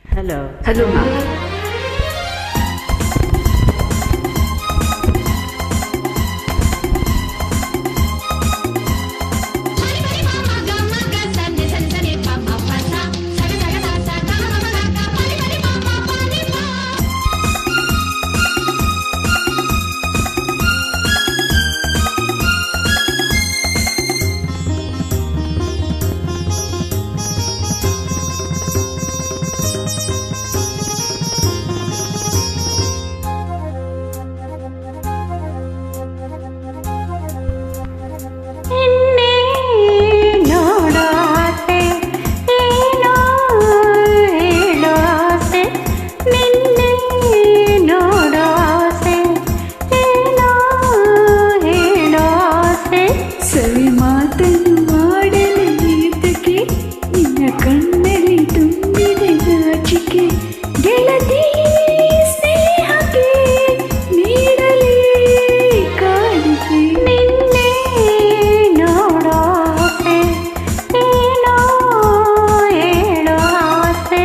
Hello hello ma'am. ಸವಿ ಮಾತನ್ನು ಮಾಡಲು ಏತಕ್ಕೆ ನಿನ್ನ ಕಣ್ಣಲ್ಲಿ ತುಂಬಿದೆ ನಾಚಿಕೆ ಗೆಳತಿ ಸ್ನೇಹಕ್ಕೆ ನೀಡಲಿ ಕಾಣಿಕೆ ನಿನ್ನೆ ನೋಡೋಸೆ ಏನೋ ಹೇಳೋ ಆಸೆ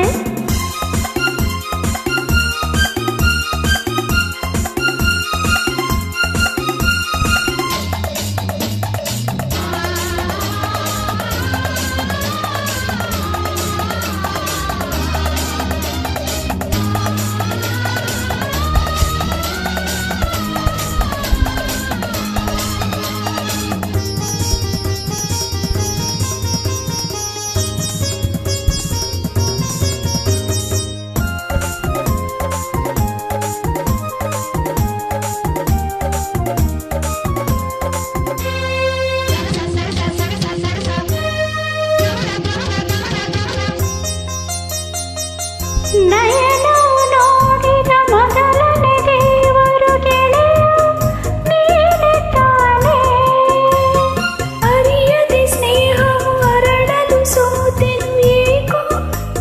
ನಯನ ನೋಡಿದ ಮೊದಲನೇ ದೇವರು ಗೆಳೆಯ ನೀನೆ ತಾನೇ ಅರಿಯದೆ ಸ್ನೇಹವು ಅರಳಲು ಸೋತೆನು ಏಕೋ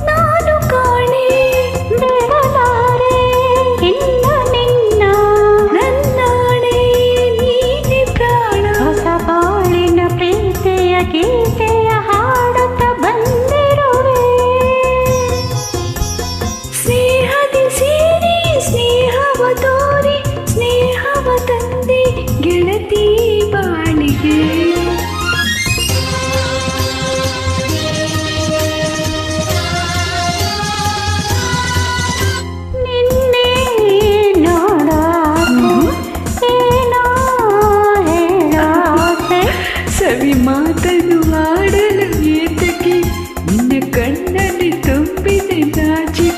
ನಾನು ಕಾಣೆ ಬಿಡಲಾರೆ ಇನ್ನ ನಿನ್ನ ನನ್ನಾಣೆ ನೀನೆ ಪ್ರಾಣ ಹೊಸ ಬಾಳಿನ ಪ್ರೀತಿಯ ಗೀತೆಯ ಹಾಡುತ್ತ ಬಂದಿರುವೆ ಸ್ನೇಹದಿ ಸೇರಿ ಸ್ನೇಹವ ತೋರಿ ಸ್ನೇಹವ ತಂದೆ ಗೆಳತಿ ಬಾಳಿಗೆ ನಿನ್ನೆ ನೋಡೋಸೆ ಏನೋ ಹೇಳೋ ಆಸೆ ಸವಿ ಮಾತನ್ನು ಆಡಲು ಏತಕ್ಕೆ ನಿನ್ನ ಕಣ್ಣಲ್ಲಿ ತುಂಬಿದೆ ನಾಚಿಕೆ